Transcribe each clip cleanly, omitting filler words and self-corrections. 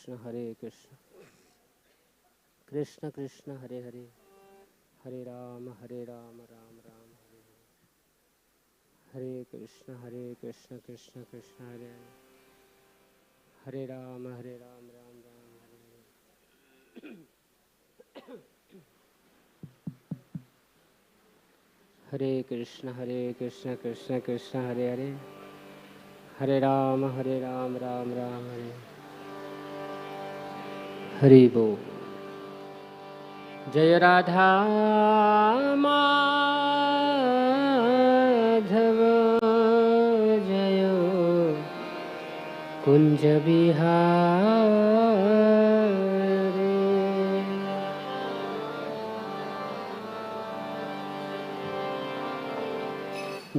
कृष्ण कृष्ण कृष्ण हरे हरे हरे राम राम राम हरे हरे हरे कृष्ण कृष्ण कृष्ण हरे हरे राम राम राम हरे कृष्ण कृष्ण कृष्ण हरे हरे हरे राम राम राम हरे हरि बोल। जय राधा माधव जय कुंज बिहारी।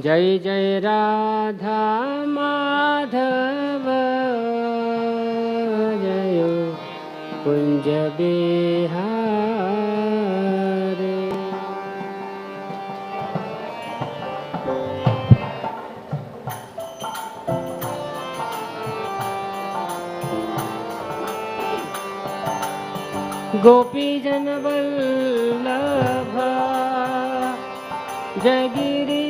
जय जय राधा माधव जय कुंज बिहारी। गोपी जन वल्लभ जय गिरी।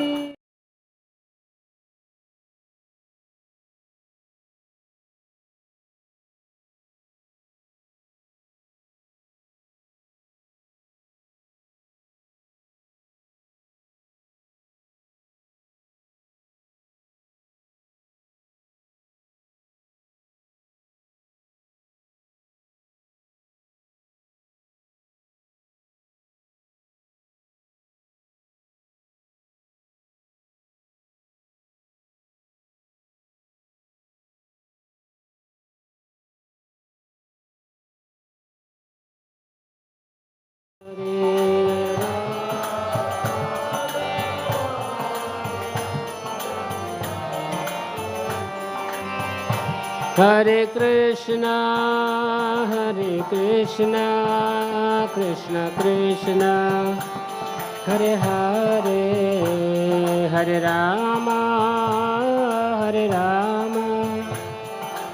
हरे कृष्णा कृष्ण कृष्ण हरे हरे हरे राम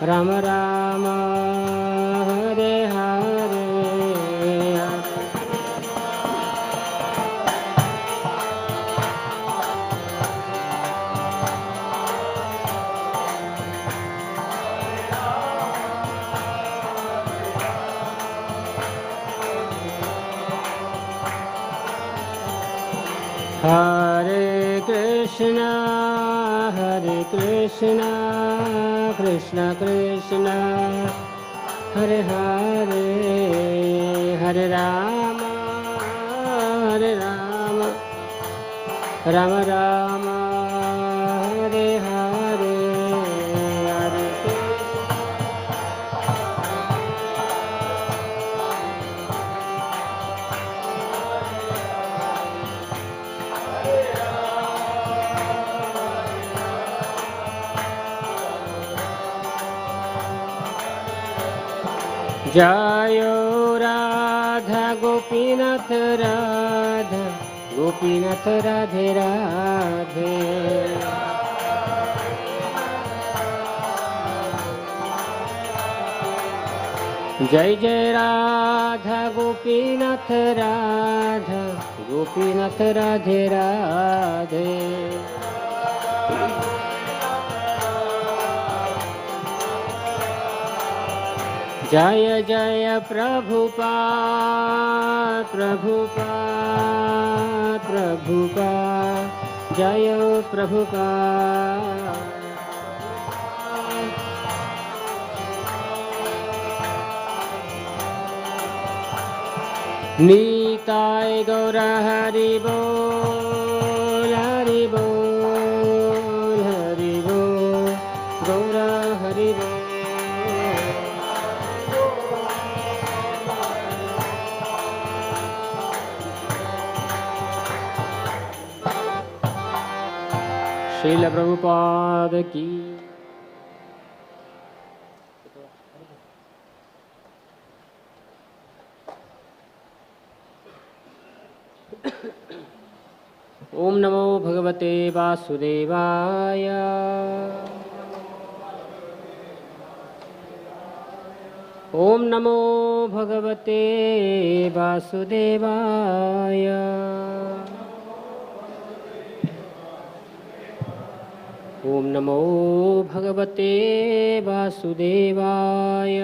राम राम हरे हरे। हरे कृष्णा कृष्ण कृष्ण हरे हरे हरे राम राम राम हरे हरे। जयो राधा गोपीनाथ राधा गोपीनाथ राधे राधे। जय जय राधा गोपीनाथ राधा गोपीनाथ राधे राधे। जय जय प्रभुपाद जय प्रभुपाद। निताय गौर हरि बोल गौर हरि बोल। श्रील प्रभुपाद की। ओम नमो भगवते वासुदेवाय। ओम नमो भगवते वासुदेवाय। ओम नमो भगवते वासुदेवाय।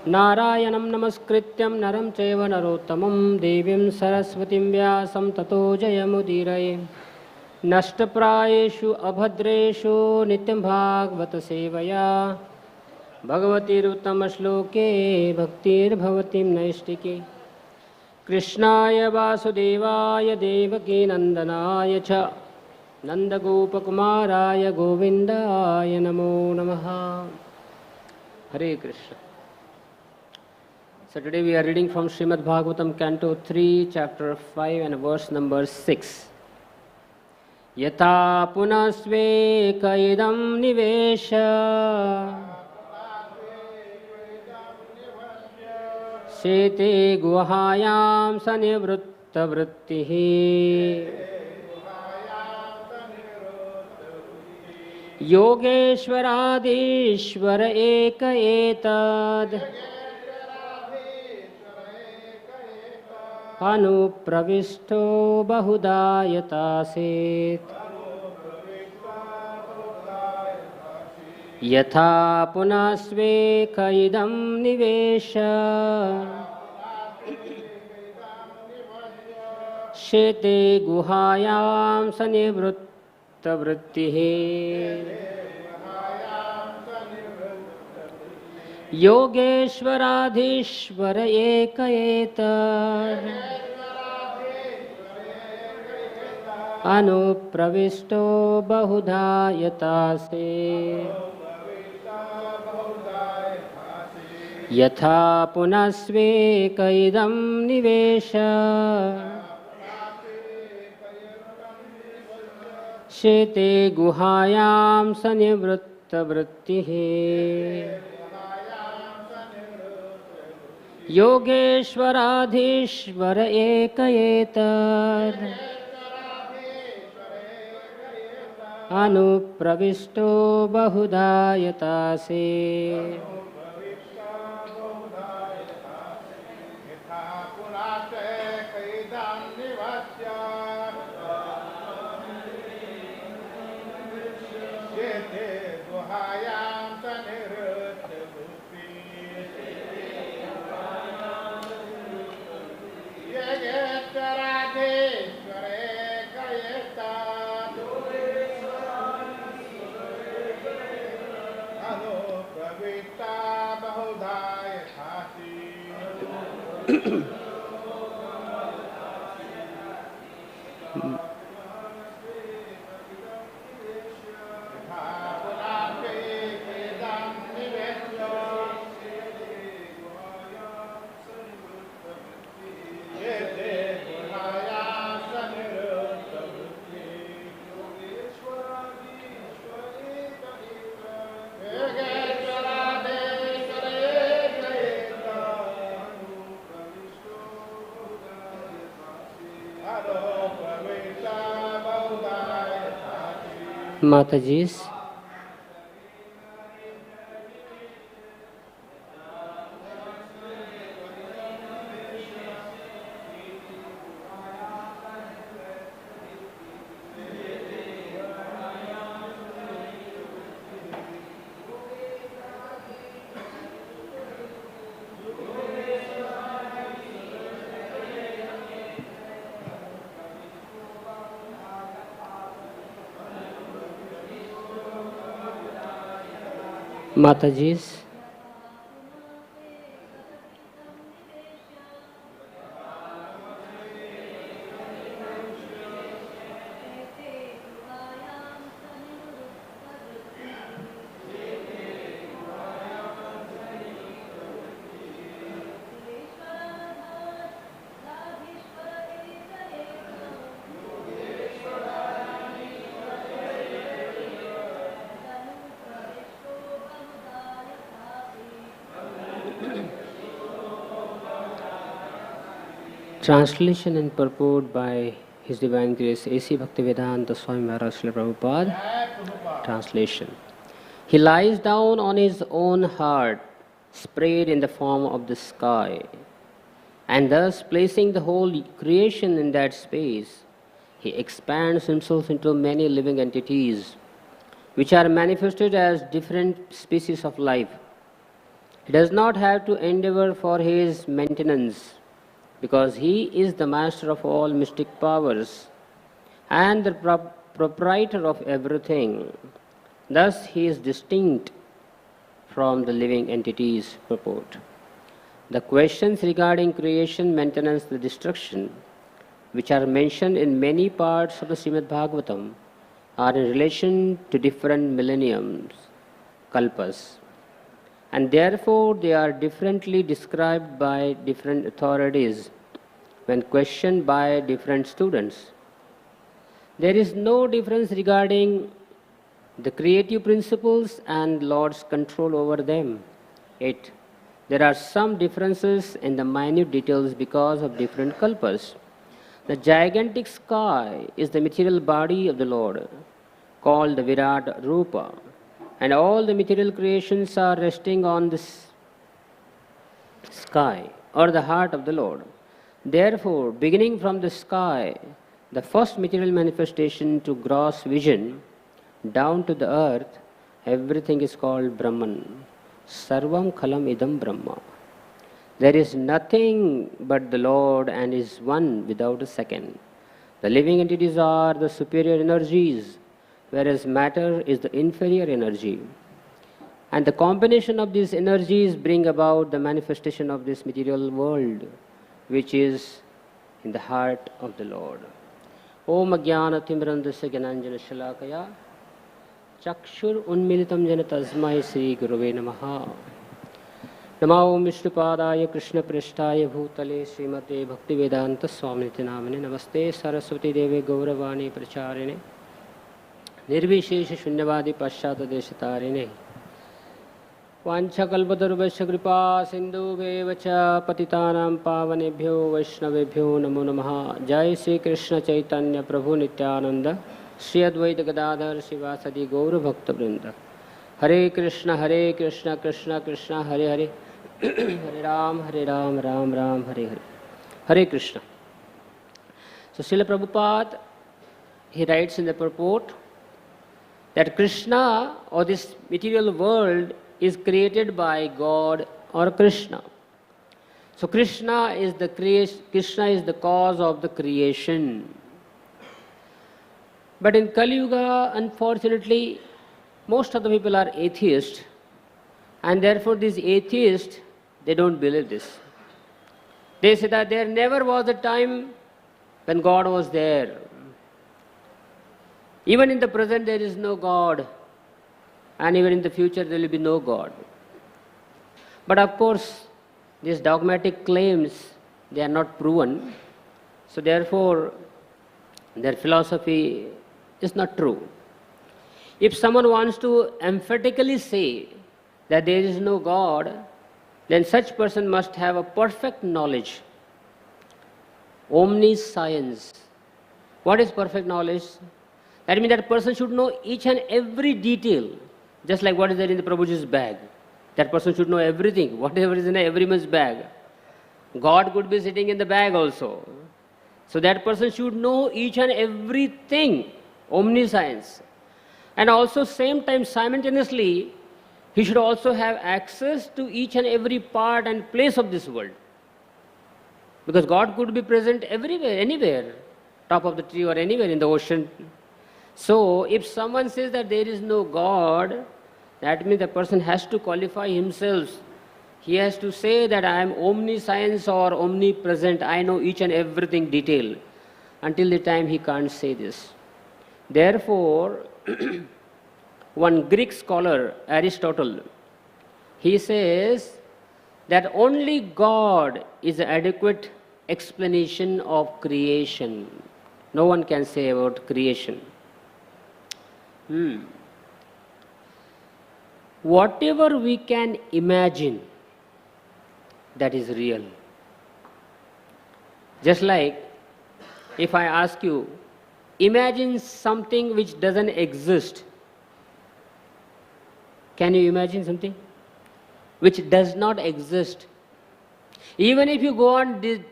नारायणं नमस्कृत्यं नरं चैव नरोत्तमं देवीं सरस्वतीं व्यासं ततो जयमुदीरये। नष्टप्रायेषु अभद्रेषु नित्यं भागवत सेवया भगवतीरुत्तमश्लोके भक्तिर्भवतीं नैष्टिके। कृष्णाय वासुदेवाय देवकीनन्दनाय च नन्दगोपकुमाराय गोविन्दाय नमो नमः। हरे Krishna. So today we are reading from Srimad Bhagavatam, Canto 3, Chapter 5 and verse number 6. Yatha punasvekayidam nivesha Shete guhayam sanivritta vrittihi Yogeshwaradishwar eka etad अनुप्रविष्टो बहुधा यथासेत्। यथा पुनस्वेकइदं निवेश शेते गुहायां सनिवृत्तवृत्तिः योगेश्वराधीश्वर एक एतद् अनुप्रविष्टो बहुधा यथासे। यथा पुनस्वेकइदं निवेश शेते गुहायां सनिवृत्तवृत्तिः योगेश्वराधीश्वर एक एतद् अनुप्रविष्टो बहुधा यथासे। Mataji's. Mataji's. Translation and purport by His Divine Grace A.C. Bhaktivedanta Swami Maharaj Srila Prabhupada. Translation. He lies down on his own heart, spread in the form of the sky, and thus placing the whole creation in that space, he expands himself into many living entities, which are manifested as different species of life. He does not have to endeavor for his maintenance, because he is the master of all mystic powers and the proprietor of everything. Thus he is distinct from the living entities. Purport. The questions regarding creation, maintenance, and destruction, which are mentioned in many parts of the Srimad Bhagavatam, are in relation to different millenniums, kalpas, and therefore they are differently described by different authorities when questioned by different students. There is no difference regarding the creative principles and Lord's control over them. Yet, there are some differences in the minute details because of different kalpas. The gigantic sky is the material body of the Lord, called the Virat Rupa, and all the material creations are resting on this sky or the heart of the Lord. Therefore, beginning from the sky, the first material manifestation to gross vision, down to the earth, everything is called Brahman. Sarvam khalam idam Brahma. There is nothing but the Lord and is one without a second. The living entities are the superior energies, whereas matter is the inferior energy. And the combination of these energies bring about the manifestation of this material world, which is in the heart of the Lord. Om Ajnana Timrandasya Gyananjana Shalakaya Chakshur Unmilitam Jana Tasmai Sri Guruve Namaha. Namo Om Vishnupadaya Krishna Prishtaya Bhutale Srimate Bhaktivedanta Swamiti Namane Namaste Saraswati Deve Gauravani Pracharine Nirvishesha Shunyavadi Paschata Deshatarine Vanchakalpatarubhasya Kripa Sindhubhevacha Patitanam Pavanebhyo Vaishnavebhyo Namo Namaha. Jai Sri Krishna Chaitanya Prabhu Nityananda Sri Advaita Gadadhar Sivasadi Gaura Bhakta Vrinda. Hare Krishna Krishna Krishna Hare Hare Hare Ram Ram Ram Hare Hare. Hare Krishna. So Srila Prabhupada, he writes in the purport that Krishna or this material world is created by God or Krishna. So Krishna is the cause of the creation. But in Kali Yuga, unfortunately, most of the people are atheists, and therefore these atheists, they don't believe this. They say that there never was a time when God was there. Even in the present there is no God, and even in the future there will be no God. But of course, these dogmatic claims, they are not proven, so therefore their philosophy is not true. If someone wants to emphatically say that there is no God, then such person must have a perfect knowledge. Omniscience. What is perfect knowledge? That means that person should know each and every detail, just like what is there in the Prabhuji's bag. That person should know everything, whatever is in everyone's bag. God could be sitting in the bag also. So that person should know each and everything, omniscience. And also same time, simultaneously, he should also have access to each and every part and place of this world. Because God could be present everywhere, anywhere, top of the tree or anywhere in the ocean. So if someone says that there is no God, that means the person has to qualify himself. He has to say that I am omniscience or omnipresent, I know each and everything detail. Until the time he can't say this. Therefore, one Greek scholar, Aristotle, he says that only God is an adequate explanation of creation. No one can say about creation. Whatever we can imagine, that is real. Just like if I ask you, imagine something which doesn't exist. Can you imagine something which does not exist? Even if you go on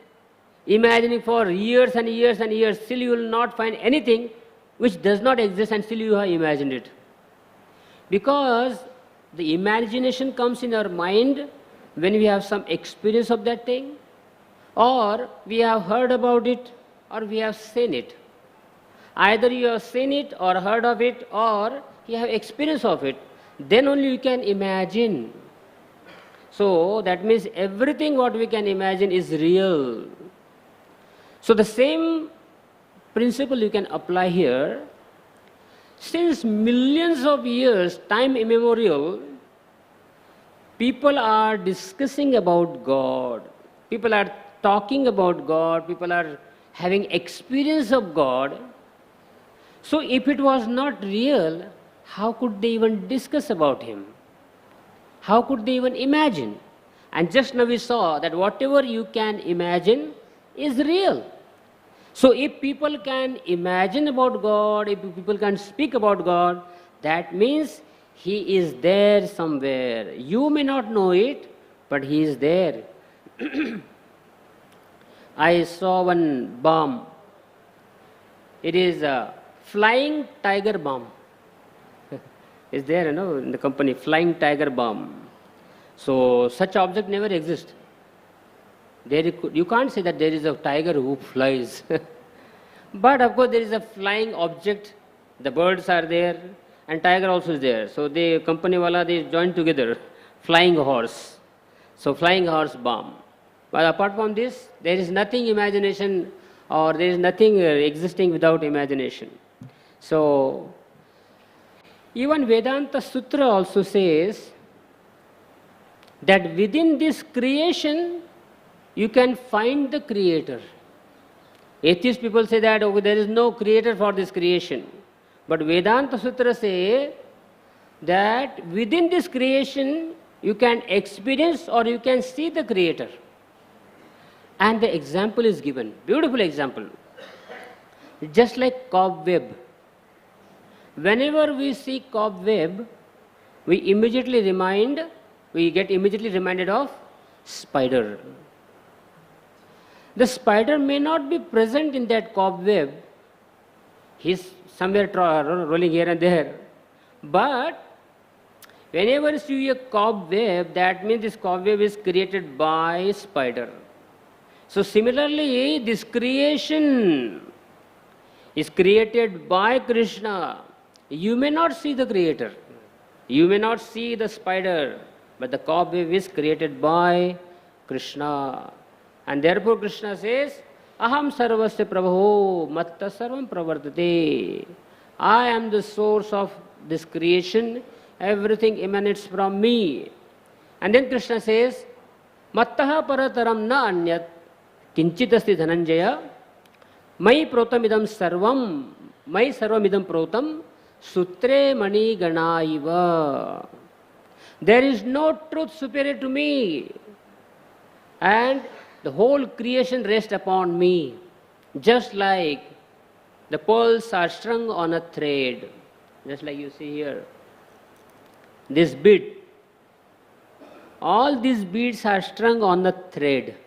imagining for years and years and years, still you will not find anything which does not exist and still you have imagined it. Because the imagination comes in our mind when we have some experience of that thing, or we have heard about it, or we have seen it. Either you have seen it or heard of it, or you have experience of it. Then only you can imagine. So that means everything what we can imagine is real. So the same principle you can apply here. Since millions of years, time immemorial, people are discussing about God. People are talking about God. People are having experience of God. So if it was not real, how could they even discuss about Him? How could they even imagine? And just now we saw that whatever you can imagine is real. So if people can imagine about God, if people can speak about God, that means He is there somewhere. You may not know it, but He is there. I saw one balm. It is a flying tiger balm. Is there, in the company, flying tiger balm. So such object never exists. You can't say that there is a tiger who flies. But of course there is a flying object. The birds are there and tiger also is there. So the company wala, they join together. Flying horse. So flying horse balm. But apart from this, there is nothing imagination, or there is nothing existing without imagination. So even Vedanta Sutra also says that within this creation you can find the creator. Atheist people say that there is no creator for this creation. But Vedanta Sutra say that within this creation you can experience or you can see the creator. And the example is given, beautiful example. Just like cobweb. Whenever we see cobweb, we get immediately reminded of spider. The spider may not be present in that cobweb. He's somewhere rolling here and there. But whenever you see a cobweb, that means this cobweb is created by spider. So similarly, this creation is created by Krishna. You may not see the creator. You may not see the spider, but the cobweb is created by Krishna. And therefore Krishna says, Aham sarvasya prabho matta sarvam pravartate. I am the source of this creation. Everything emanates from me. And then Krishna says, Mattaha parataram na anyat kinchitasti dhananjaya mai protamidam sarvam mai sarvamidam protam sutre mani ganaiva. There is no truth superior to me. And the whole creation rests upon me. Just like the pearls are strung on a thread. Just like you see here. This bead. All these beads are strung on the thread.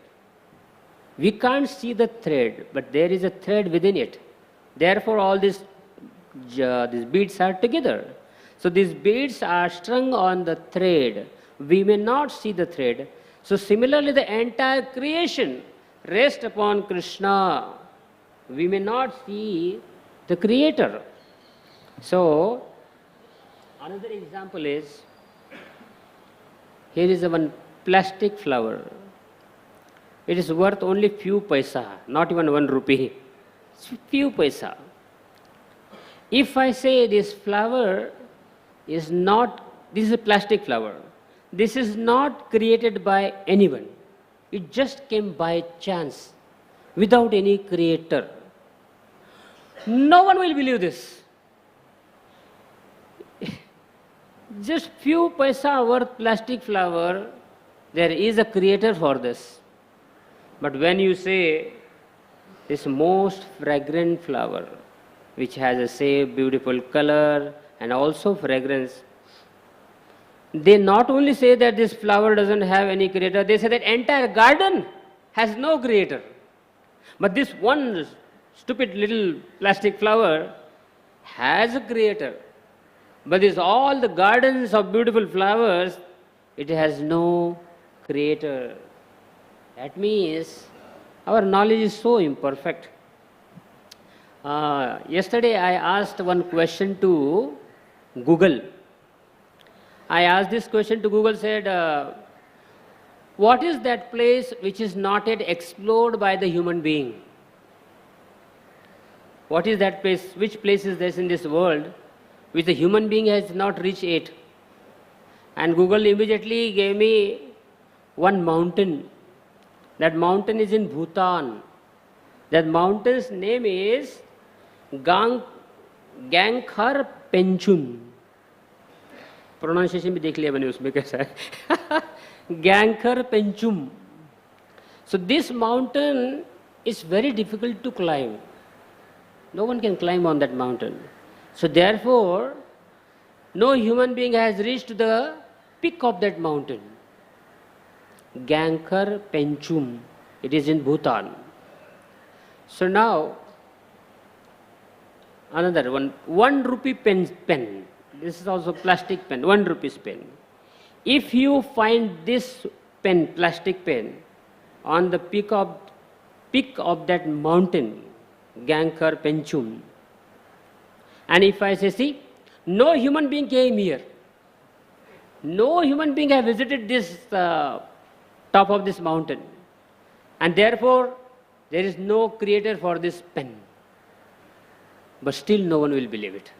We can't see the thread, but there is a thread within it. Therefore all these beads are together. So these beads are strung on the thread. We may not see the thread. So similarly the entire creation rests upon Krishna. We may not see the creator. So another example is, here is one plastic flower. It is worth only few paisa, not even 1 rupee. It's few paisa. If I say this flower is not, this is a plastic flower. This is not created by anyone. It just came by chance, without any creator. No one will believe this. Just few paisa worth plastic flower, there is a creator for this. But when you say this most fragrant flower, which has a same beautiful color and also fragrance, they not only say that this flower doesn't have any creator, they say that entire garden has no creator. But this one stupid little plastic flower has a creator. But this all the gardens of beautiful flowers, it has no creator. That means our knowledge is so imperfect. Yesterday I asked one question to Google. I asked this question to Google, said, what is that place which is not yet explored by the human being? What is that place? Which place is this in this world which the human being has not reached yet? And Google immediately gave me one mountain. That mountain is in Bhutan. That mountain's name is Gangkhar Penchum. Pronunciation भी देख लिया मैंने उसमें कैसा है. Gangkhar Penchum. So this mountain is very difficult to climb. No one can climb on that mountain. So therefore, no human being has reached the peak of that mountain. Gangkhar Penchum. It is in Bhutan. So now, another one, 1 rupee pen. This is also plastic pen, 1 rupees pen. If you find this pen, plastic pen, on the peak of that mountain, Gangkhar Penchum, and if I say, see, no human being came here. No human being have visited this top of this mountain. And therefore, there is no creator for this pen. But still no one will believe it.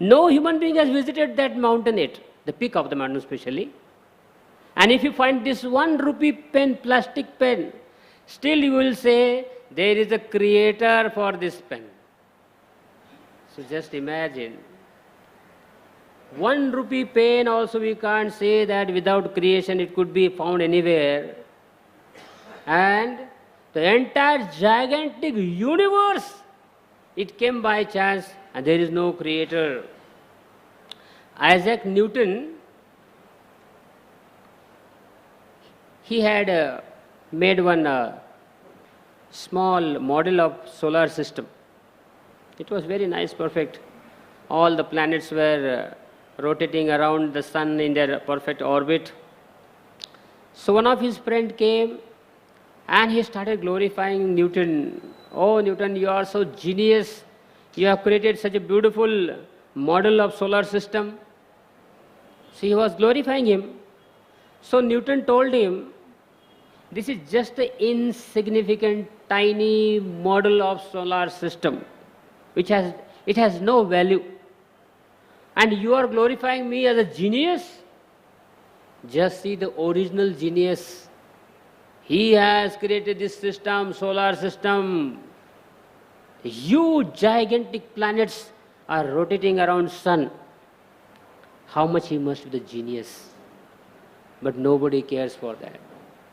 No human being has visited that mountain yet, the peak of the mountain especially. And if you find this 1 rupee pen, plastic pen, still you will say there is a creator for this pen. So just imagine, 1 rupee pen also we can't say that without creation it could be found anywhere. And the entire gigantic universe, it came by chance and there is no creator. Isaac Newton, he had made one small model of solar system. It was very nice, perfect. All the planets were rotating around the sun in their perfect orbit. So one of his friends came and he started glorifying Newton. Oh Newton, you are so genius. You have created such a beautiful model of solar system. So he was glorifying him. So Newton told him, this is just an insignificant, tiny model of solar system, which has no value. And you are glorifying me as a genius? Just see the original genius. He has created this system, solar system. Huge, gigantic planets are rotating around sun. How much he must be the genius. But nobody cares for that.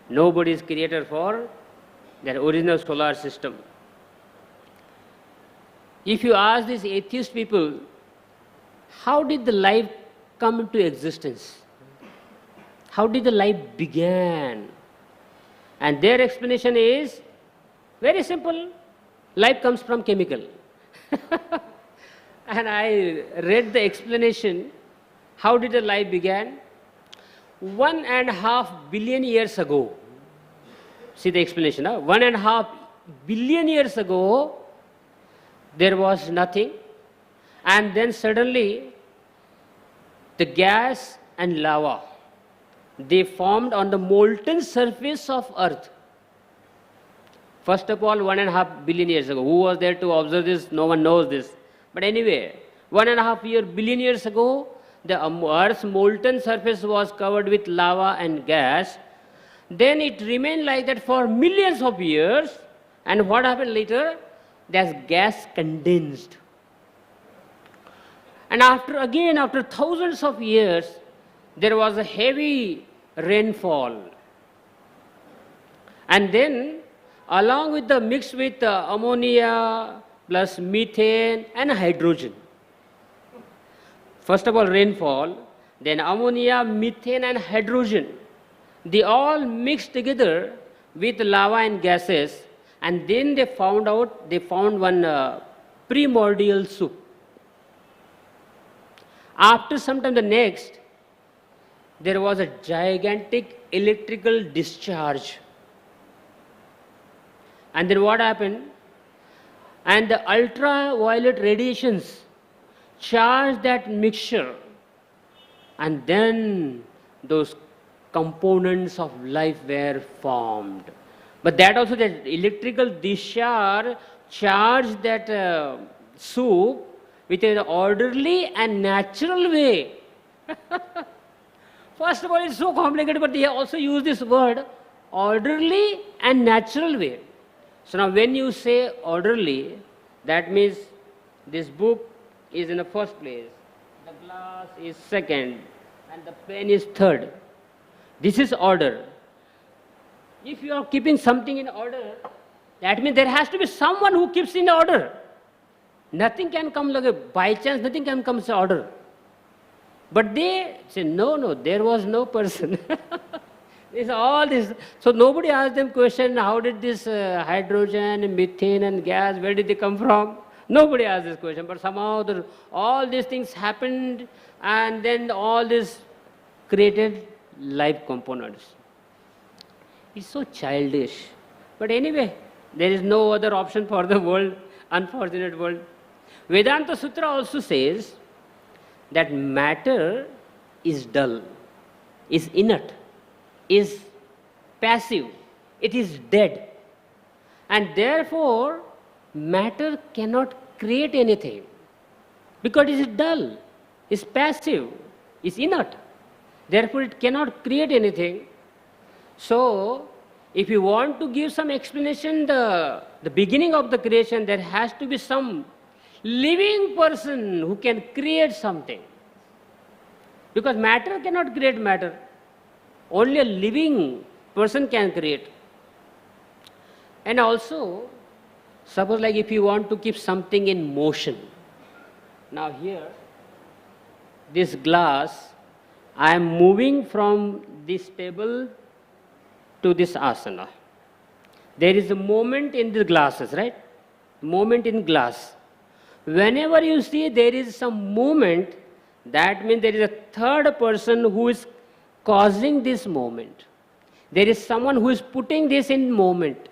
Nobody is creator for that original solar system. If you ask these atheist people, how did the life come into existence? How did the life begin? And their explanation is very simple. Life comes from chemical. And I read the explanation. How did the life begin? 1.5 billion years ago. See the explanation. 1.5 billion years ago, there was nothing. And then suddenly, the gas and lava, they formed on the molten surface of earth. First of all, 1.5 billion years ago. Who was there to observe this? No one knows this. But anyway, 1.5 billion years ago, the earth's molten surface was covered with lava and gas. Then it remained like that for millions of years. And what happened later? That gas condensed. And after thousands of years, there was a heavy rainfall. And then, along with the mixed with ammonia plus methane and hydrogen. First of all, rainfall, then ammonia, methane and hydrogen, they all mixed together with lava and gases, and then they found one primordial soup. After some time, the next, there was a gigantic electrical discharge. And then what happened? And the ultraviolet radiations charged that mixture, and then those components of life were formed. But that also, that electrical discharge charged that soup with an orderly and natural way. First of all, it's so complicated, but they also use this word, orderly and natural way. So now when you say orderly, that means this book is in the first place, the glass is second, and the pen is third. This is order. If you are keeping something in order, that means there has to be someone who keeps in order. Nothing can come like a by chance, nothing can come as order. But they say, no, there was no person. It's all this. So nobody asked them question, how did this hydrogen, methane and gas, where did they come from? Nobody asked this question, but somehow all these things happened, and then all this created life components. It's so childish. But anyway, there is no other option for the world, unfortunate world. Vedanta Sutra also says that matter is dull, is inert, is passive, it is dead. And therefore, matter cannot create anything because it is dull, is passive, is inert. Therefore, it cannot create anything. So, if you want to give some explanation, the beginning of the creation, there has to be some living person who can create something. Because matter cannot create matter. Only a living person can create. And also, suppose like if you want to keep something in motion. Now here, this glass, I am moving from this table to this asana. There is a moment in the glasses, right? Moment in glass. Whenever you see there is some movement, that means there is a third person who is causing this moment. There is someone who is putting this in moment.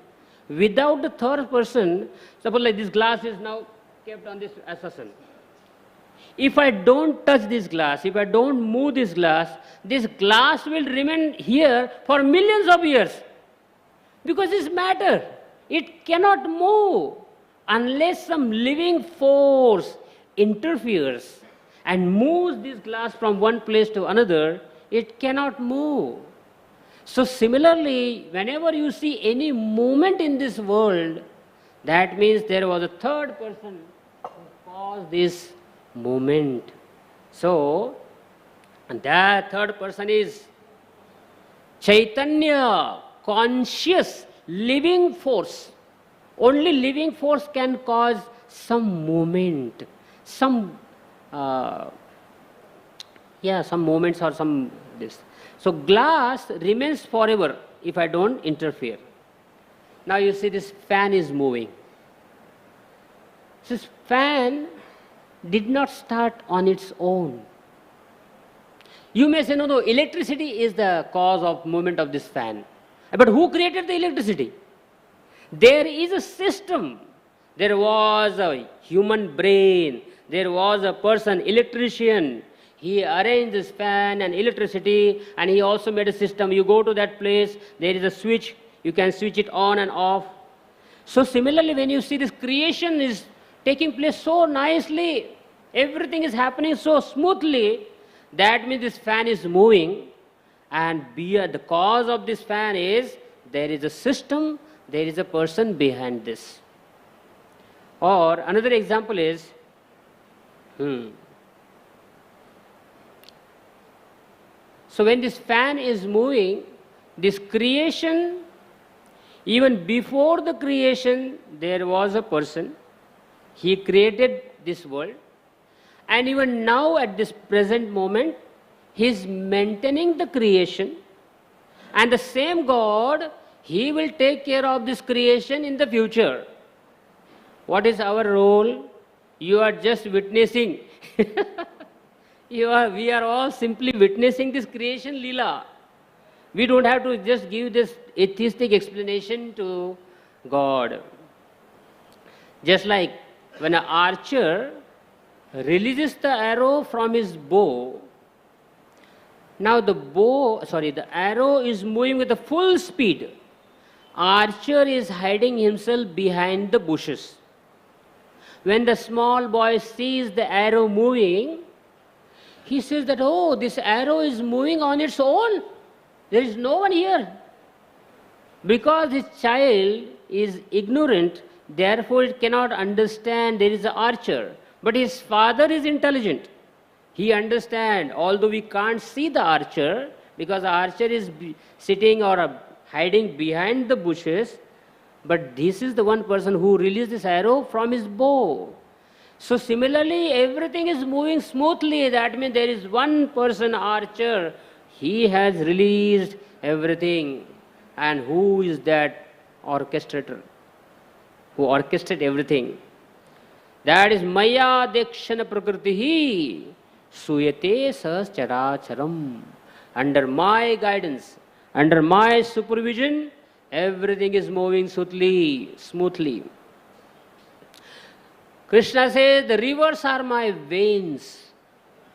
Without the third person, suppose like this glass is now kept on this asana. If I don't touch this glass, if I don't move this glass will remain here for millions of years. Because it's matter. It cannot move unless some living force interferes and moves this glass from one place to another. It cannot move. So similarly, whenever you see any movement in this world, that means there was a third person who caused this movement. So, and that third person is Chaitanya, conscious, living force. Only living force can cause some movement, some moments or some this. So glass remains forever if I don't interfere. Now you see this fan is moving. This fan did not start on its own. You may say, no, electricity is the cause of movement of this fan. But who created the electricity? There is a system. There was a human brain. There was a person, electrician. He arranged this fan and electricity, and he also made a system. You go to that place, there is a switch. You can switch it on and off. So similarly, when you see this creation is taking place so nicely, everything is happening so smoothly, that means this fan is moving, and the cause of this fan is there is a system, there is a person behind this. Or another example is, so when this fan is moving, this creation, even before the creation, there was a person. He created this world. And even now at this present moment, He is maintaining the creation, and the same God, He will take care of this creation in the future. What is our role? You are just witnessing. We are all simply witnessing this creation Leela. We don't have to just give this atheistic explanation to God. Just like when an archer releases the arrow from his bow, now the arrow is moving with a full speed. Archer is hiding himself behind the bushes. When the small boy sees the arrow moving, he says that, oh, this arrow is moving on its own. There is no one here. Because this child is ignorant, therefore it cannot understand there is an archer. But his father is intelligent. He understands, although we can't see the archer, because the archer is sitting or hiding behind the bushes, but this is the one person who released this arrow from his bow. So similarly, everything is moving smoothly. That means there is one person, archer. He has released everything. And who is that orchestrator? Who orchestrated everything? That is Maya Dekshana Prakritihi Suyate Sas Characharam. Under my guidance, under my supervision, everything is moving smoothly. Krishna says, the rivers are my veins,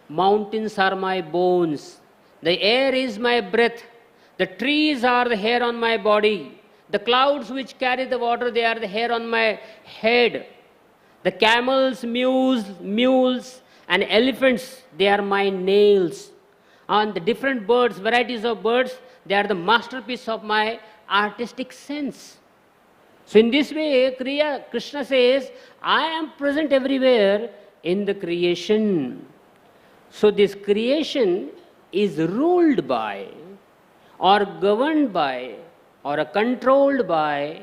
mountains are my bones, the air is my breath, the trees are the hair on my body, the clouds which carry the water, they are the hair on my head, the camels, mules and elephants, they are my nails, and the different birds, varieties of birds, they are the masterpiece of my artistic sense. So in this way, Krishna says, I am present everywhere in the creation. So this creation is ruled by, or governed by, or controlled by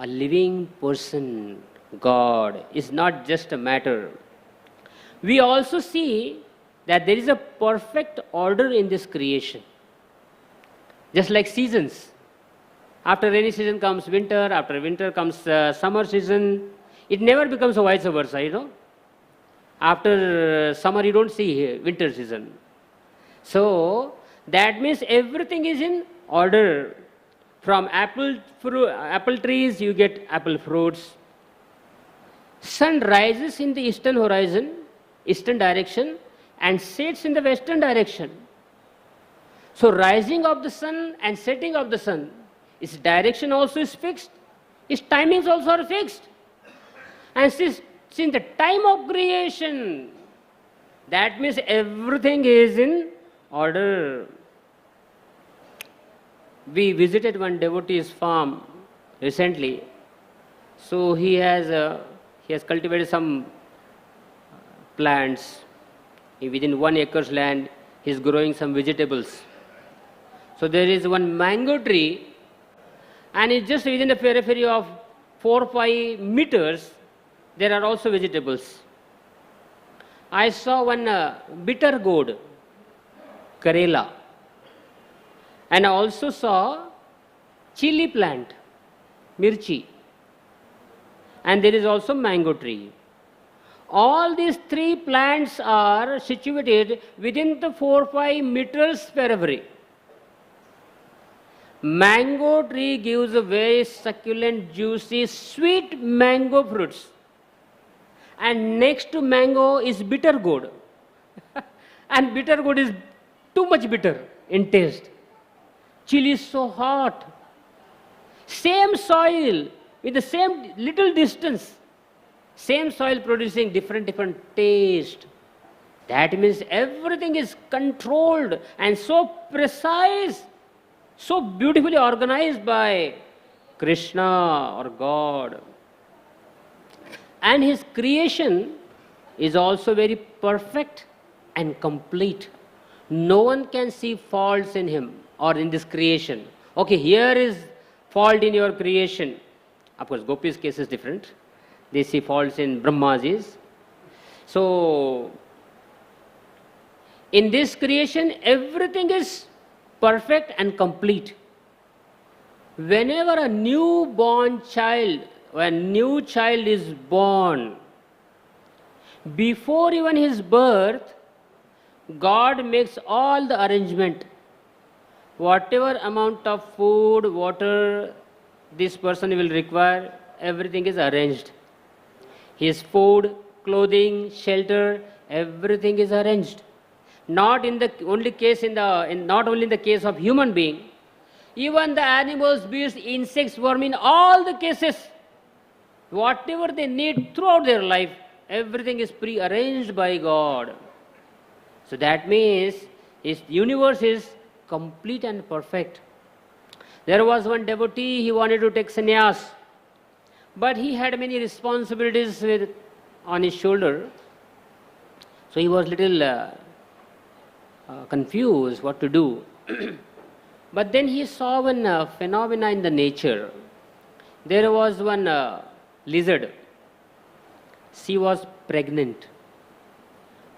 a living person. God is not just a matter. We also see that there is a perfect order in this creation. Just like seasons. After rainy season comes winter, after winter comes summer season. It never becomes a vice versa, you know. After summer you don't see winter season. So that means everything is in order. From apple trees you get apple fruits. Sun rises in the eastern horizon, eastern direction, and sets in the western direction. So rising of the sun and setting of the sun, its direction also is fixed, its timings also are fixed. And since the time of creation, that means everything is in order. We visited one devotee's farm recently. So he has cultivated some plants. Within 1 acre's land, he is growing some vegetables. So there is one mango tree, and it's just within the periphery of 4 or 5 meters, there are also vegetables. I saw one bitter gourd, Karela, and I also saw chili plant, mirchi, and there is also mango tree. All these 3 plants are situated within the 4 or 5 meters periphery. Mango tree gives a very succulent, juicy, sweet mango fruits. And next to mango is bitter gourd. And bitter gourd is too much bitter in taste. Chili is so hot. Same soil with the same little distance. Same soil producing different taste. That means everything is controlled and so precise, so beautifully organized by Krishna or God. And his creation is also very perfect and complete. No one can see faults in him or in this creation. Okay, here is fault in your creation. Of course, Gopi's case is different. They see faults in Brahmaji's. So, In this creation, everything is perfect and complete. Whenever a newborn child, when new child is born, before even his birth, God makes all the arrangement. Whatever amount of food, water this person will require, everything is arranged. His food, clothing, shelter, everything is arranged. Not in the only case not only in the case of human being, even the animals, beasts, insects, worm, in all the cases, whatever they need throughout their life, everything is pre-arranged by God. So that means His universe is complete and perfect. There was one devotee, he wanted to take sannyas, but he had many responsibilities on his shoulder. So he was little confused what to do. But then he saw one phenomena in the nature. There was one lizard. She was pregnant.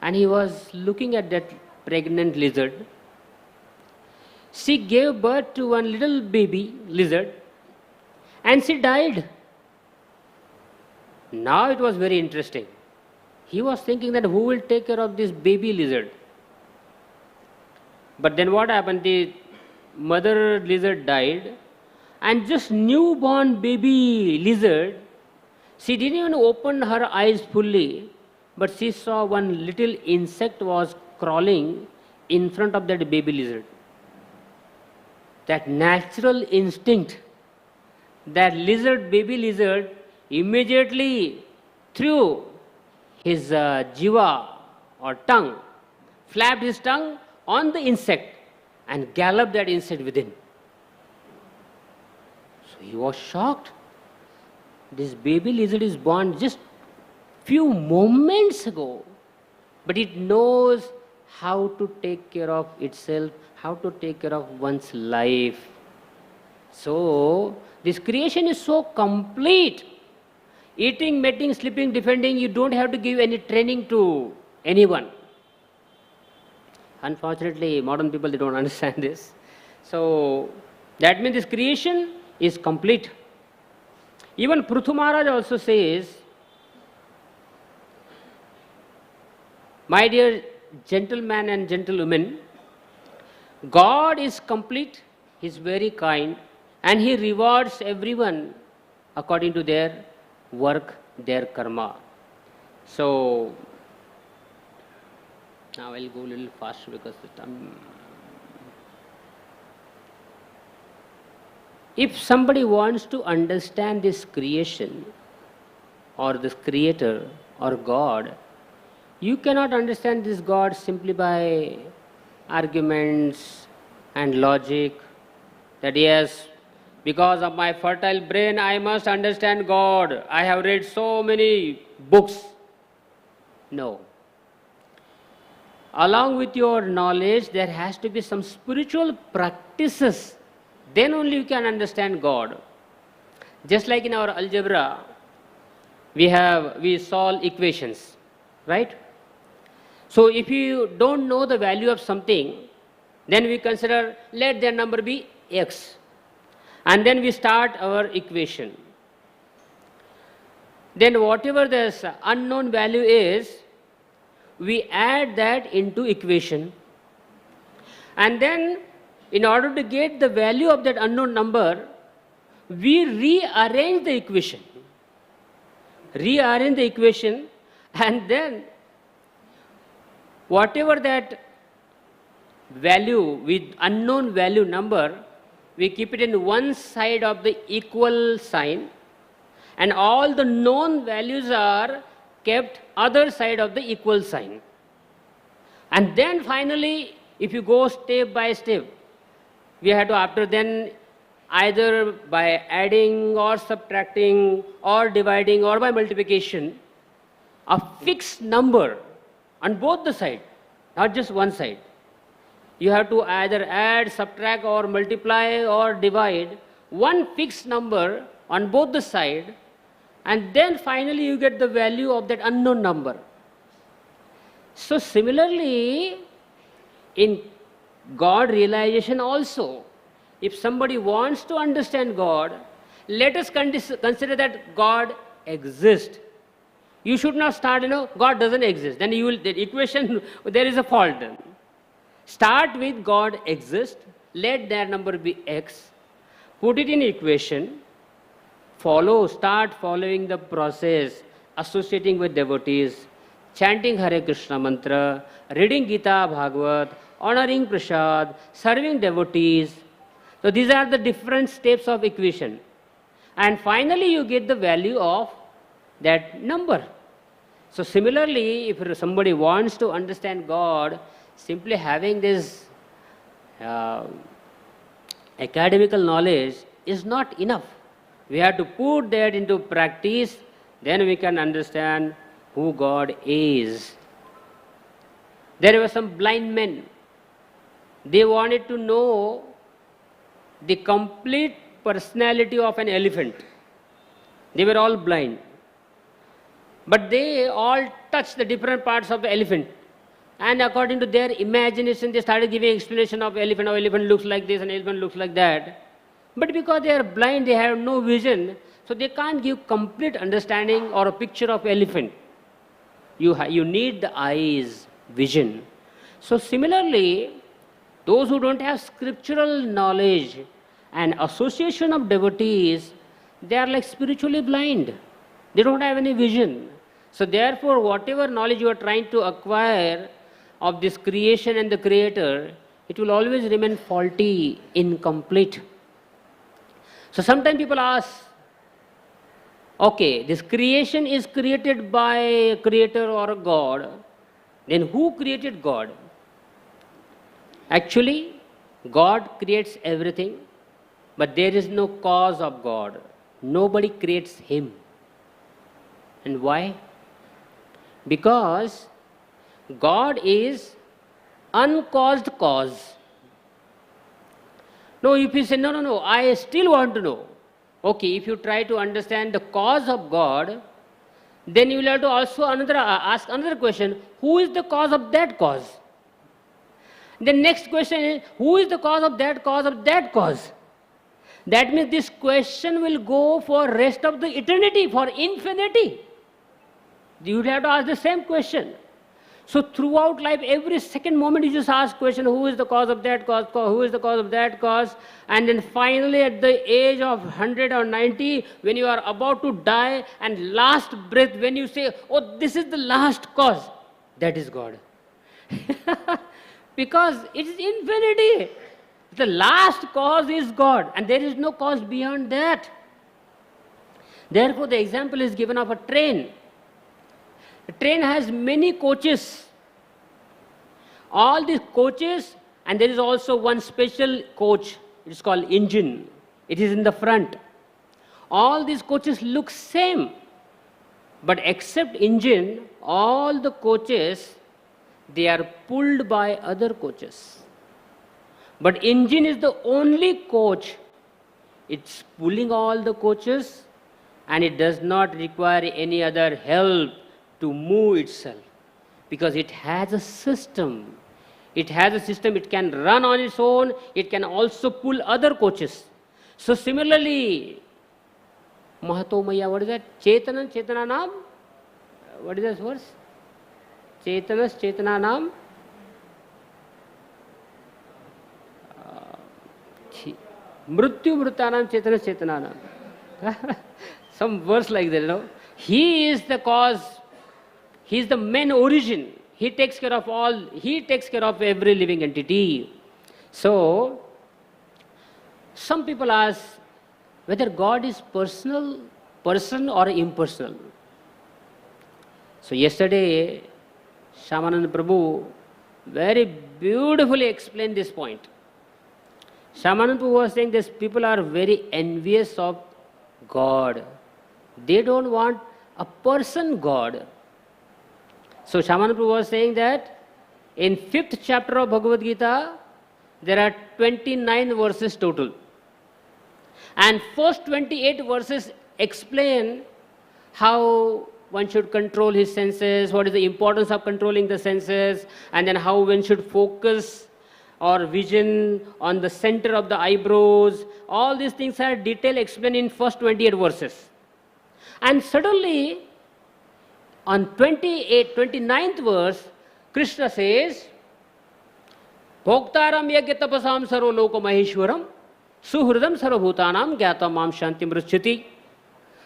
And he was looking at that pregnant lizard. She gave birth to one little baby lizard and she died. Now it was very interesting. He was thinking that who will take care of this baby lizard? But then what happened? The mother lizard died and just newborn baby lizard, she didn't even open her eyes fully, but she saw one little insect was crawling in front of that baby lizard. That natural instinct, that baby lizard immediately threw his jiva or tongue, flapped his tongue on the insect and galloped that insect within. So he was shocked. This baby lizard is born just few moments ago, but it knows how to take care of itself, how to take care of one's life. So this creation is so complete. Eating, mating, sleeping, defending, you don't have to give any training to anyone. Unfortunately, modern people, they don't understand this. So that means this creation is complete. Even Prithu Maharaj also says, my dear gentlemen and gentlewomen, God is complete, He is very kind, and He rewards everyone according to their work, their karma. So now I'll go a little faster because if somebody wants to understand this creation or this creator or God, you cannot understand this God simply by arguments and logic, that yes, because of my fertile brain I must understand God. I have read so many books. No. Along with your knowledge, there has to be some spiritual practices. Then only you can understand God. Just like in our algebra, we solve equations, right? So if you don't know the value of something, then we consider let their number be x. And then we start our equation. Then whatever this unknown value is, we add that into equation. And then in order to get the value of that unknown number, we rearrange the equation. Rearrange the equation, and then whatever that value with unknown value number, we keep it in one side of the equal sign, and all the known values are kept other side of the equal sign. And then finally, if you go step by step, we have to after then either by adding or subtracting or dividing or by multiplication, a fixed number on both the sides, not just one side. You have to either add, subtract or multiply or divide one fixed number on both the sides, and then finally you get the value of that unknown number. So similarly, In God realization also, if somebody wants to understand God, let us consider that God exists. You should not start, God doesn't exist. Then you will, the equation, there is a fault. Start with God exists, let that number be x, put it in equation, start following the process, associating with devotees, chanting Hare Krishna mantra, reading Gita, Bhagavat, honoring Prasad, serving devotees. So these are the different steps of equation. And finally you get the value of that number. So similarly, if somebody wants to understand God, simply having this academical knowledge is not enough. We have to put that into practice, then we can understand who God is. There were some blind men. They wanted to know the complete personality of an elephant. They were all blind. But they all touched the different parts of the elephant. And according to their imagination, they started giving explanation of elephant. How elephant looks like this and elephant looks like that. But because they are blind, they have no vision, so they can't give complete understanding or a picture of elephant. You need the eyes, vision. So similarly, those who don't have scriptural knowledge and association of devotees, they are like spiritually blind. They don't have any vision. So therefore, whatever knowledge you are trying to acquire of this creation and the Creator, it will always remain faulty, incomplete. So sometimes people ask, okay, this creation is created by a creator or a God, then who created God? Actually, God creates everything, but there is no cause of God. Nobody creates Him. And why? Because God is uncaused cause. No, if you say, no, I still want to know. Okay, if you try to understand the cause of God, then you will have to also ask another question, who is the cause of that cause? The next question is, who is the cause of that cause of that cause? That means this question will go for rest of the eternity, for infinity. You would have to ask the same question. So throughout life, every second moment you just ask question, who is the cause of that cause, who is the cause of that cause, and then finally at the age of 100 or 90, when you are about to die and last breath, when you say, oh, this is the last cause, that is God. Because it is infinity. The last cause is God, and there is no cause beyond that. Therefore, the example is given of a train. A train has many coaches. All these coaches, and there is also one special coach, it is called engine. It is in the front. All these coaches look same, but except engine, all the coaches, they are pulled by other coaches. But engine is the only coach. It's pulling all the coaches, and it does not require any other help to move itself, because it has a system. It has a system, it can run on its own, it can also pull other coaches. So similarly, Mahato Maya, what is that? Chetanam? What is this verse? Chetanam? Mrityu Mritanam Chetanam. Some verse like that, He is the cause. He is the main origin. He takes care of all. He takes care of every living entity. So, some people ask whether God is person or impersonal. So yesterday, Shivram Prabhu very beautifully explained this point. Shivram Prabhu was saying this: people are very envious of God. They don't want a person God. So Shivram Prabhu was saying that in 5th chapter of Bhagavad Gita, there are 29 verses total. And first 28 verses explain how one should control his senses, what is the importance of controlling the senses, and then how one should focus or vision on the center of the eyebrows. All these things are detailed explained in first 28 verses. And suddenly, on 29th verse, Krishna says, Bhoktaram yagya tapasam sarva loka maheshwaram suhridam sarvabhutanam gyata mam shantim ruchyati.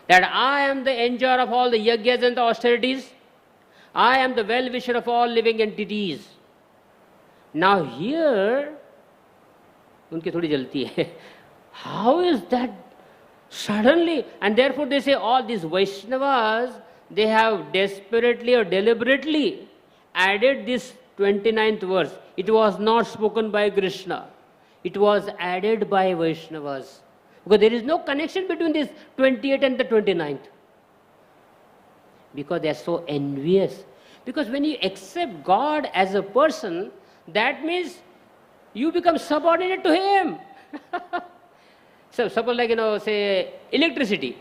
That I am the enjoyer of all the yagyas and the austerities. I am the well-wisher of all living entities. Now here, उनकी थोड़ी जलती है. How is that suddenly? And therefore they say all these Vaishnavas, they have desperately or deliberately added this 29th verse. It was not spoken by Krishna. It was added by Vaishnavas. Because there is no connection between this 28th and the 29th. Because they are so envious. Because when you accept God as a person, that means you become subordinate to Him. So suppose like, say electricity.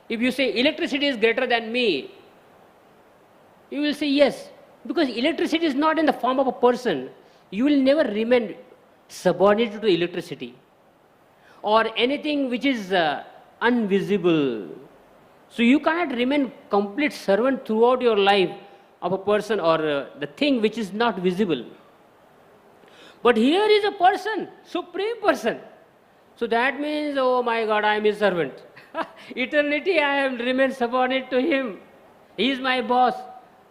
If you say electricity is greater than me, you will say yes. Because electricity is not in the form of a person. You will never remain subordinate to electricity. Or anything which is invisible. So you cannot remain complete servant throughout your life of a person or the thing which is not visible. But here is a person, supreme person. So that means, oh my God, I am his servant. Eternity I am remain subordinate to him. He is my boss.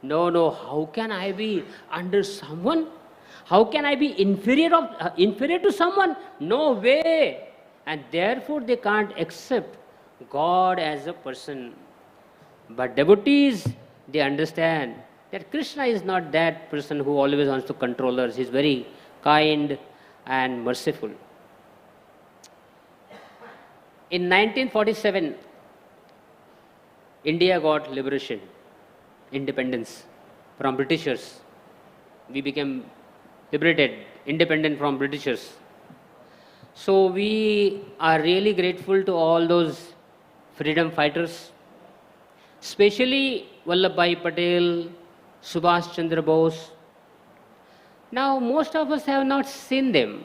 No, how can I be under someone? How can I be inferior to someone? No way. And therefore they can't accept God as a person. But devotees, they understand that Krishna is not that person who always wants to control us. He is very kind and merciful. In 1947, India got liberation, independence from Britishers. We became liberated, independent from Britishers. So we are really grateful to all those freedom fighters, especially Vallabhbhai Patel, Subhash Chandra Bose. Now most of us have not seen them,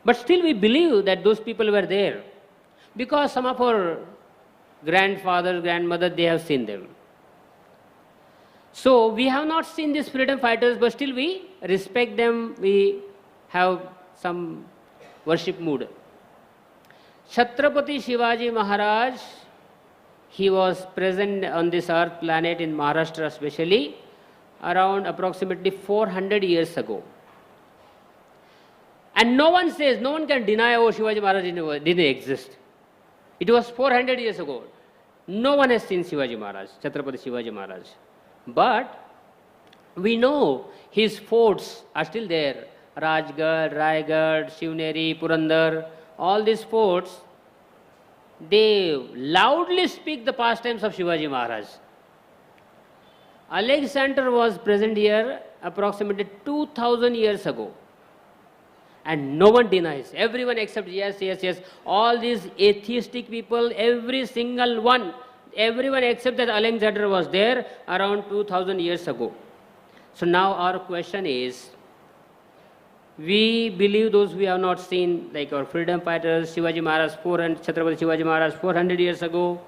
but still we believe that those people were there because some of our grandfathers, grandmothers, they have seen them. So we have not seen these freedom fighters, but still we respect them, we have some worship mood. Chhatrapati Shivaji Maharaj, he was present on this earth planet in Maharashtra especially around approximately 400 years ago. And no one can deny, oh, Shivaji Maharaj didn't exist. It was 400 years ago. No one has seen Shivaji Maharaj, Chhatrapati Shivaji Maharaj. But we know his forts are still there. Rajgarh, Raigad, Shivneri, Purandar, all these forts, they loudly speak the pastimes of Shivaji Maharaj. Alexander was present here approximately 2000 years ago. And no one denies. Everyone accepts, yes. All these atheistic people, every single one, everyone accepts that Alexander was there around 2000 years ago. So now our question is, we believe those we have not seen, like our freedom fighters, Shivaji Maharaj, Chhatrapati Shivaji Maharaj 400 years ago,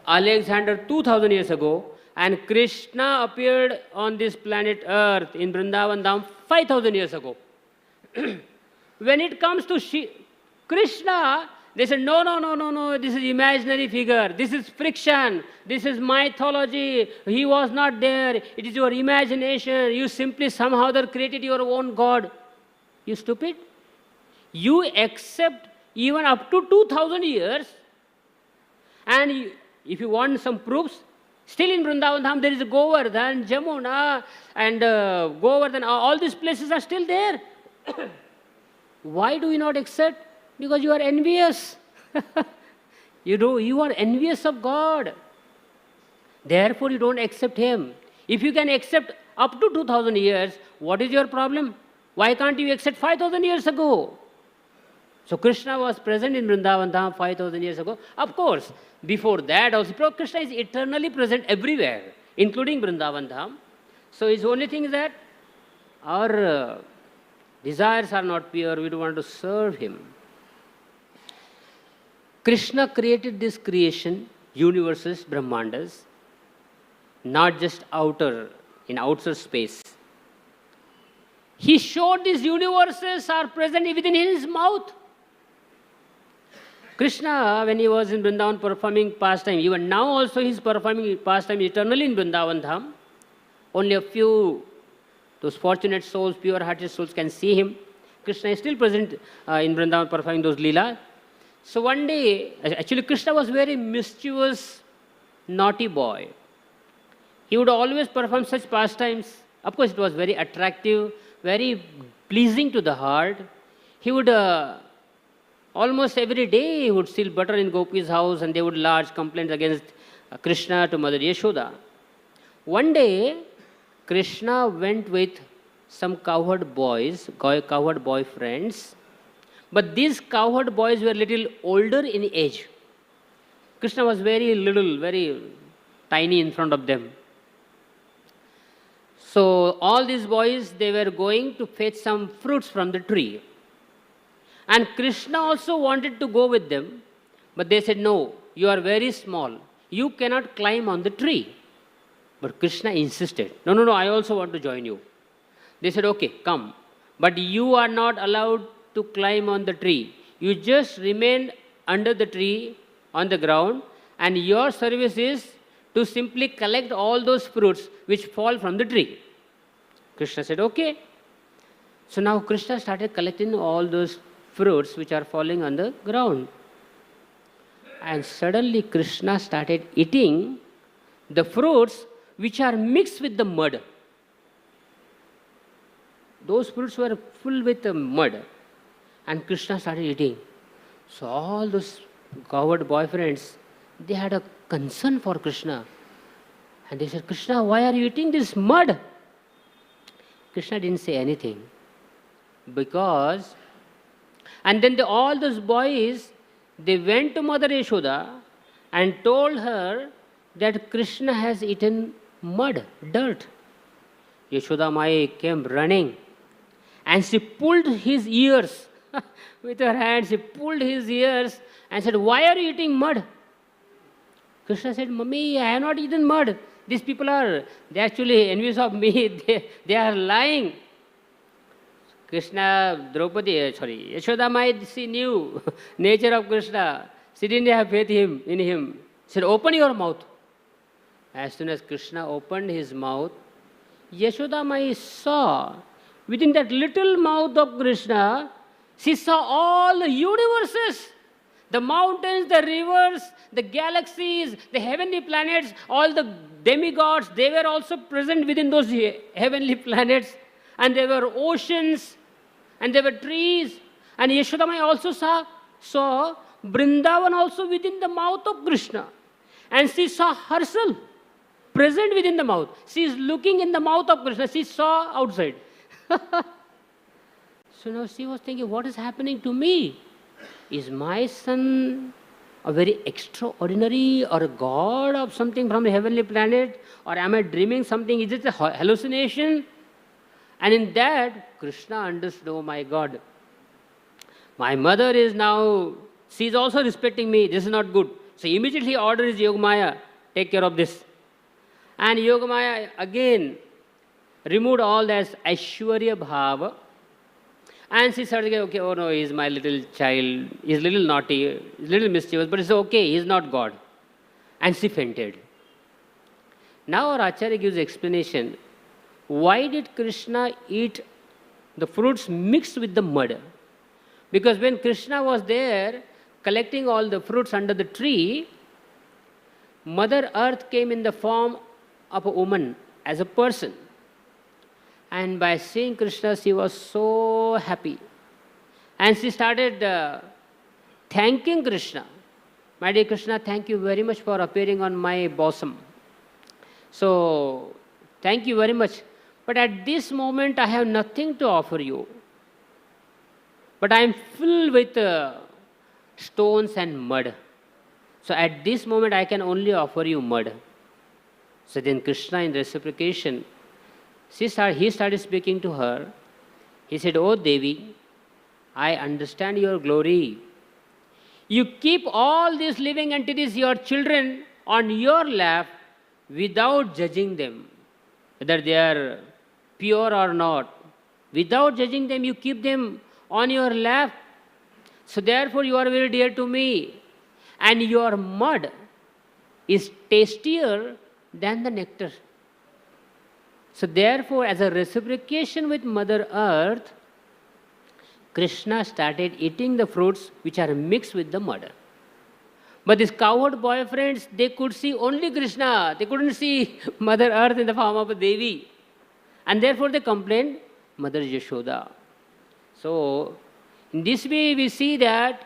Alexander 2000 years ago, and Krishna appeared on this planet Earth in Vrindavan Dham 5000 years ago. When it comes to Krishna, they said, no, this is imaginary figure, this is friction, this is mythology, he was not there, it is your imagination, you simply somehow created your own God. You stupid. You accept even up to 2000 years, and if you want some proofs, still in Vrindavan Dham there is Govardhan, Jamuna, and Govardhan, all these places are still there. Why do you not accept? Because you are envious. You are envious of God. Therefore you don't accept Him. If you can accept up to 2000 years, what is your problem? Why can't you accept 5000 years ago? So Krishna was present in Vrindavan Dham 5,000 years ago. Of course, before that also, Krishna is eternally present everywhere, including Vrindavan Dham. So his only thing is that our desires are not pure, we don't want to serve him. Krishna created this creation, universes, Brahmandas, not just in outer space. He showed these universes are present within his mouth. Krishna, when he was in Vrindavan performing pastime, even now also he is performing pastime eternally in Vrindavan Dham. Only a few, those fortunate souls, pure-hearted souls can see him. Krishna is still present in Vrindavan performing those leela. So one day, actually Krishna was very mischievous, naughty boy. He would always perform such pastimes. Of course, it was very attractive, very pleasing to the heart. He would almost every day he would steal butter in Gopi's house, and they would lodge complaints against Krishna to Mother Yashoda. One day, Krishna went with some cowherd boyfriends, but these cowherd boys were little older in age. Krishna was very little, very tiny in front of them. So all these boys, they were going to fetch some fruits from the tree. And Krishna also wanted to go with them, but they said, no, you are very small. You cannot climb on the tree. But Krishna insisted, no, I also want to join you. They said, okay, come. But you are not allowed to climb on the tree. You just remain under the tree on the ground, and your service is to simply collect all those fruits which fall from the tree. Krishna said, okay. So now Krishna started collecting all those fruits which are falling on the ground. And suddenly Krishna started eating the fruits which are mixed with the mud. Those fruits were full with the mud. And Krishna started eating. So all those coward boyfriends, they had a concern for Krishna. And they said, Krishna, why are you eating this mud? Krishna didn't say anything. And then all those boys, they went to Mother Yashoda and told her that Krishna has eaten mud, dirt. Yashoda Mai came running and she pulled his ears with her hand. She pulled his ears and said, why are you eating mud? Krishna said, Mummy, I have not eaten mud. These people they actually envious of me. They are lying. Yashoda Mai, she knew nature of Krishna. She didn't have faith in him. She said, open your mouth. As soon as Krishna opened his mouth, Yashoda Mai saw within that little mouth of Krishna, she saw all the universes, the mountains, the rivers, the galaxies, the heavenly planets, all the demigods, they were also present within those heavenly planets. And there were oceans, and there were trees. And Yashoda Mai also saw Vrindavan also within the mouth of Krishna. And she saw herself present within the mouth. She is looking in the mouth of Krishna. She saw outside. So now she was thinking, what is happening to me? Is my son a very extraordinary or a god of something from a heavenly planet? Or am I dreaming something? Is it a hallucination? And in that, Krishna understood, oh my God, my mother is now, she is also respecting me. This is not good. So immediately orders Yogamaya, take care of this. And Yogamaya again removed all that Aishwarya Bhava. And she started, okay, oh no, he's my little child. He's a little naughty, he's a little mischievous, but it's okay, he's not God. And she fainted. Now our Acharya gives explanation. Why did Krishna eat the fruits mixed with the mud? Because when Krishna was there collecting all the fruits under the tree, Mother Earth came in the form of a woman, as a person. And by seeing Krishna, she was so happy. And she started thanking Krishna. My dear Krishna, thank you very much for appearing on my bosom. So, thank you very much. But at this moment, I have nothing to offer you. but I am filled with stones and mud. So at this moment I can only offer you mud. So then Krishna, in reciprocation, he started speaking to her. He said, "Oh Devi, I understand your glory. You keep all these living entities, your children, on your lap without judging them, whether they are pure or not. Without judging them, you keep them on your lap. So therefore you are very dear to me. And your mud is tastier than the nectar." So therefore, as a reciprocation with Mother Earth, Krishna started eating the fruits which are mixed with the mud. But these cowherd boyfriends, they could see only Krishna. They couldn't see Mother Earth in the form of a Devi. And therefore they complained Mother Yashoda. So in this way we see that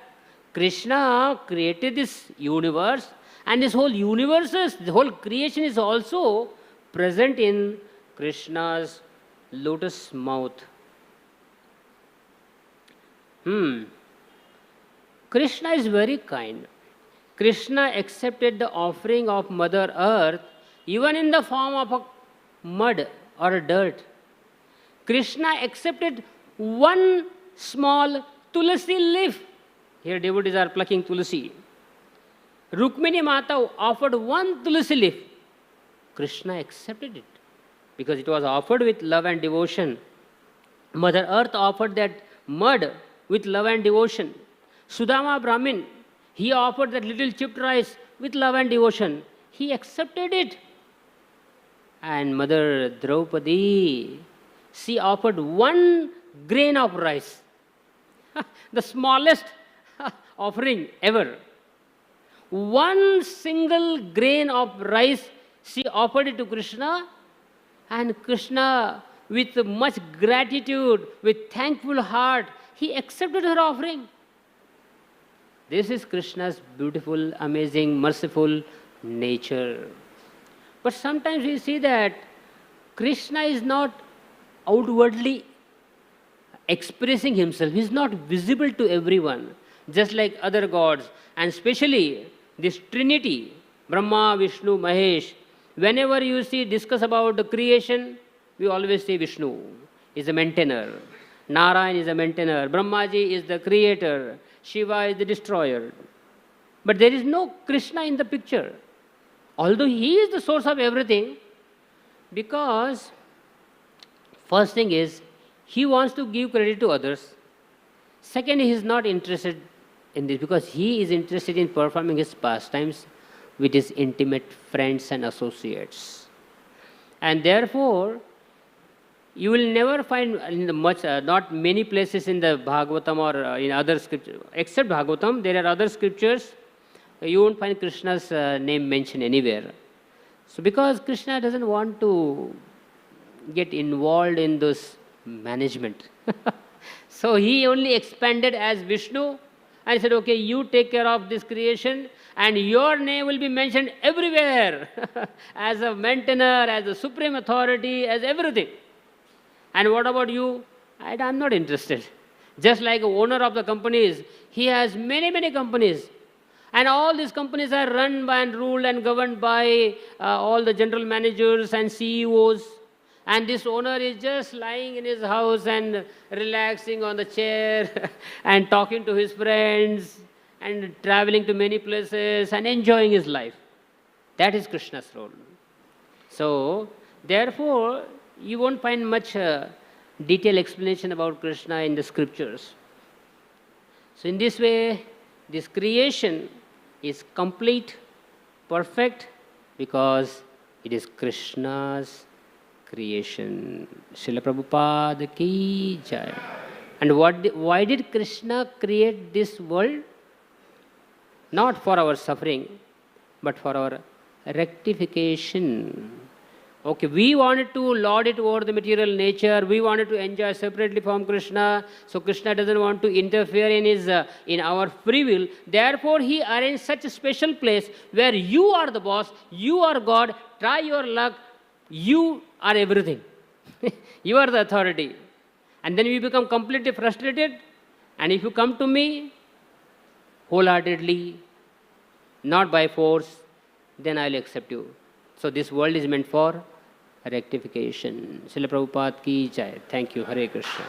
Krishna created this universe, and this whole universe, the whole creation is also present in Krishna's lotus mouth. Krishna is very kind. Krishna accepted the offering of Mother Earth even in the form of a mud or a dirt. Krishna accepted one small tulsi leaf. Here devotees are plucking tulsi. Rukmini Mata offered one tulsi leaf. Krishna accepted it because it was offered with love and devotion. Mother Earth offered that mud with love and devotion. Sudama Brahmin, he offered that little chipped rice with love and devotion. He accepted it. And Mother Draupadi, she offered one grain of rice, the smallest offering ever. One single grain of rice, she offered it to Krishna, and Krishna, with much gratitude, with thankful heart, he accepted her offering. This is Krishna's beautiful, amazing, merciful nature. But sometimes we see that Krishna is not outwardly expressing himself. He is not visible to everyone, just like other gods. And especially this Trinity, Brahma, Vishnu, Mahesh. Whenever you see discuss about the creation, we always say Vishnu is a maintainer, Narayan is a maintainer, Brahmaji is the creator, Shiva is the destroyer. But there is no Krishna in the picture. Although he is the source of everything, because first thing is, he wants to give credit to others. Second, he is not interested in this because he is interested in performing his pastimes with his intimate friends and associates. And therefore, you will never find in the not many places in the Bhagavatam or in other scriptures, except Bhagavatam, there are other scriptures, you won't find Krishna's name mentioned anywhere. So because Krishna doesn't want to get involved in this management. So he only expanded as Vishnu and said, okay, you take care of this creation and your name will be mentioned everywhere as a maintainer, as a supreme authority, as everything. And what about you? I'm not interested. Just like the owner of the companies, he has many, many companies. And all these companies are run by and ruled and governed by all the general managers and CEOs. And this owner is just lying in his house and relaxing on the chair and talking to his friends and traveling to many places and enjoying his life. That is Krishna's role. So, therefore, you won't find much detailed explanation about Krishna in the scriptures. So, in this way, this creation is complete, perfect, because it is Krishna's creation. Srila Prabhupada ki jai. And why did Krishna create this world? Not for our suffering, but for our rectification. Okay, we wanted to lord it over the material nature. We wanted to enjoy separately from Krishna. So Krishna doesn't want to interfere in our free will. Therefore, he arranged such a special place where you are the boss, you are God. Try your luck. You are everything. You are the authority. And then we become completely frustrated. And if you come to me wholeheartedly, not by force, then I will accept you. So this world is meant for rectification. Srila Prabhupada ki jai. Thank you. Hare Krishna.